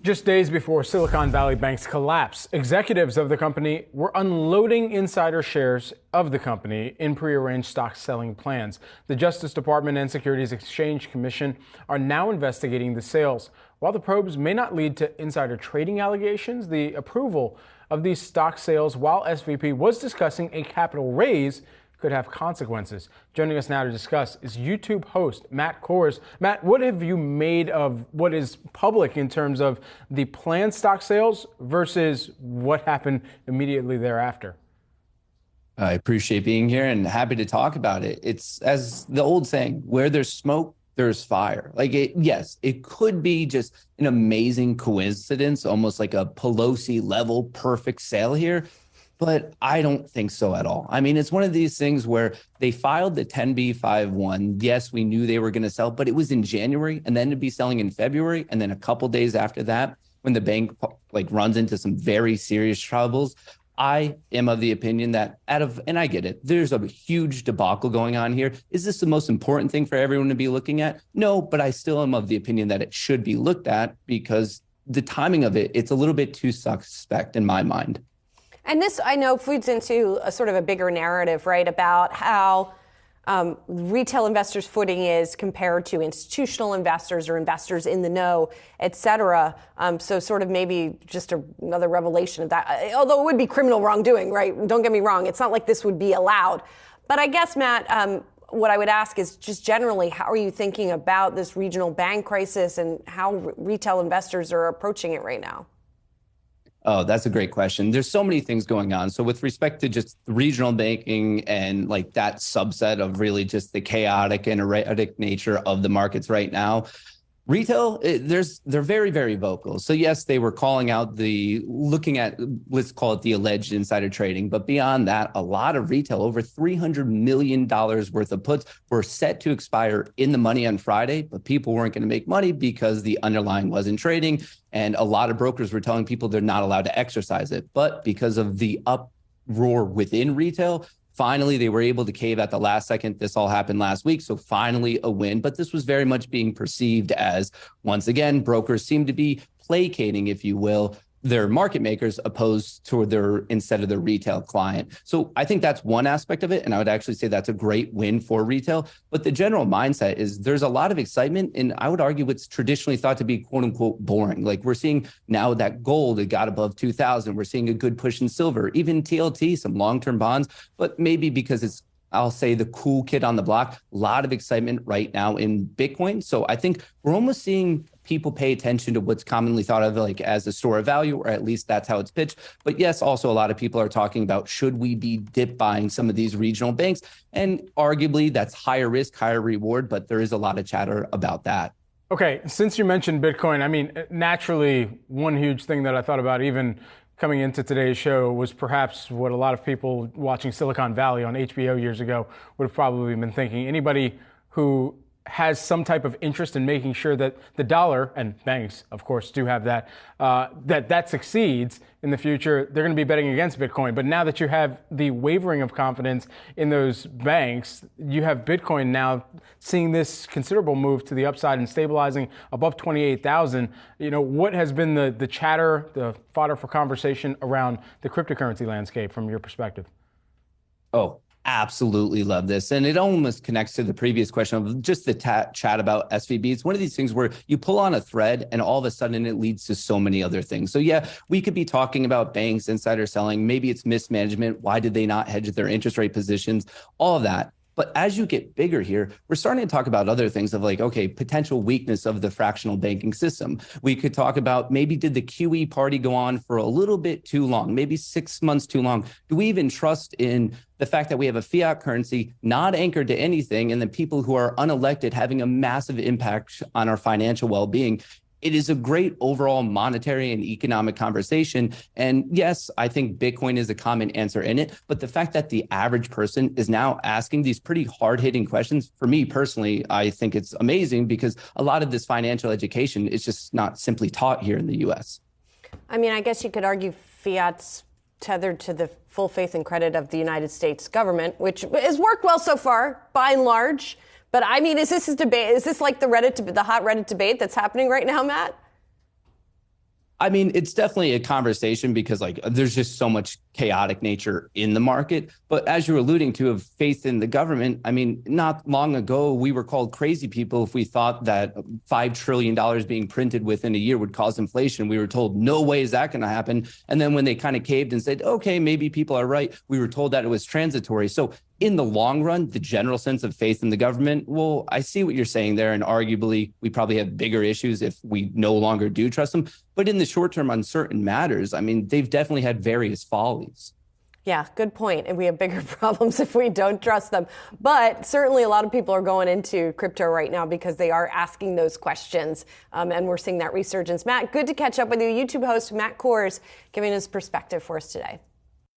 Just days before Silicon Valley Bank's collapse, executives of the company were unloading insider shares of the company in prearranged stock selling plans. The Justice Department and Securities Exchange Commission are now investigating the sales. While the probes may not lead to insider trading allegations, the approval of these stock sales while SVP was discussing a capital raise could have consequences. Joining us now to discuss is YouTube host Matt Kohrs. Matt, what have you made of what is public in terms of the planned stock sales versus what happened immediately thereafter? I appreciate being here and happy to talk about it. It's as the old saying, where there's smoke, there's fire. Yes, it could be just an amazing coincidence, almost like a Pelosi level perfect sale here. But I don't think so at all. I mean, it's one of these things where they filed the 10b5-1. Yes, we knew they were going to sell, but it was in January and then to be selling in February. And then a couple days after that, when the bank runs into some very serious troubles, I am of the opinion that and I get it, there's a huge debacle going on here. Is this the most important thing for everyone to be looking at? No, but I still am of the opinion that it should be looked at because the timing of it's a little bit too suspect in my mind. And this, I know, feeds into a sort of a bigger narrative, right, about how retail investors' footing is compared to institutional investors or investors in the know, et cetera. So sort of maybe just another revelation of that, although it would be criminal wrongdoing, right? Don't get me wrong. It's not like this would be allowed. But I guess, Matt, what I would ask is just generally, how are you thinking about this regional bank crisis and how retail investors are approaching it right now? Oh, that's a great question. There's so many things going on. So with respect to just regional banking and that subset of really just the chaotic and erratic nature of the markets right now, retail, they're very, very vocal. So yes, they were calling out looking at, let's call it the alleged insider trading. But beyond that, a lot of retail, over $300 million worth of puts were set to expire in the money on Friday, but people weren't going to make money because the underlying wasn't trading. And a lot of brokers were telling people they're not allowed to exercise it. But because of the uproar within retail, finally, they were able to cave at the last second. This all happened last week. So finally a win. But this was very much being perceived as, once again, brokers seem to be placating, if you will, their market makers opposed to instead of their retail client. So I think that's one aspect of it. And I would actually say that's a great win for retail. But the general mindset is there's a lot of excitement. And I would argue what's traditionally thought to be quote unquote boring. We're seeing now that gold, it got above 2000. We're seeing a good push in silver, even TLT, some long-term bonds, but maybe because I'll say the cool kid on the block, a lot of excitement right now in Bitcoin. So I think we're almost seeing people pay attention to what's commonly thought of as a store of value, or at least that's how it's pitched. But yes, also a lot of people are talking about, should we be dip buying some of these regional banks? And arguably that's higher risk, higher reward, but there is a lot of chatter about that. Okay, since you mentioned Bitcoin, I mean, naturally, one huge thing that I thought about even coming into today's show was perhaps what a lot of people watching Silicon Valley on HBO years ago would have probably been thinking. Anybody who has some type of interest in making sure that the dollar, and banks, of course, do have that, that succeeds in the future, they're going to be betting against Bitcoin. But now that you have the wavering of confidence in those banks, you have Bitcoin now seeing this considerable move to the upside and stabilizing above 28,000. What has been the chatter, the fodder for conversation around the cryptocurrency landscape from your perspective? Oh, absolutely love this. And it almost connects to the previous question of just the chat about SVB. It's one of these things where you pull on a thread and all of a sudden it leads to so many other things. So yeah, we could be talking about banks, insider selling. Maybe it's mismanagement. Why did they not hedge their interest rate positions? All of that. But as you get bigger here, we're starting to talk about other things of potential weakness of the fractional banking system. We could talk about maybe did the QE party go on for a little bit too long, maybe 6 months too long? Do we even trust in the fact that we have a fiat currency not anchored to anything and then people who are unelected having a massive impact on our financial well-being? It is a great overall monetary and economic conversation. And yes, I think Bitcoin is a common answer in it. But the fact that the average person is now asking these pretty hard-hitting questions, for me personally, I think it's amazing because a lot of this financial education is just not simply taught here in the U.S. I mean, I guess you could argue fiat's tethered to the full faith and credit of the United States government, which has worked well so far, by and large. But I mean, is this a debate? Is this like the hot Reddit debate that's happening right now, Matt? I mean, it's definitely a conversation because like there's just so much chaotic nature in the market. But as you're alluding to of faith in the government, I mean, not long ago, we were called crazy people if we thought that $5 trillion being printed within a year would cause inflation. We were told, no way is that going to happen. And then when they kind of caved and said, okay, maybe people are right, we were told that it was transitory. So in the long run, the general sense of faith in the government, well, I see what you're saying there. And arguably, we probably have bigger issues if we no longer do trust them. But in the short term, on certain matters, I mean, they've definitely had various follies. Yeah, good point. And we have bigger problems if we don't trust them. But certainly a lot of people are going into crypto right now because they are asking those questions. And we're seeing that resurgence. Matt, good to catch up with you. YouTube host Matt Kohrs giving his perspective for us today.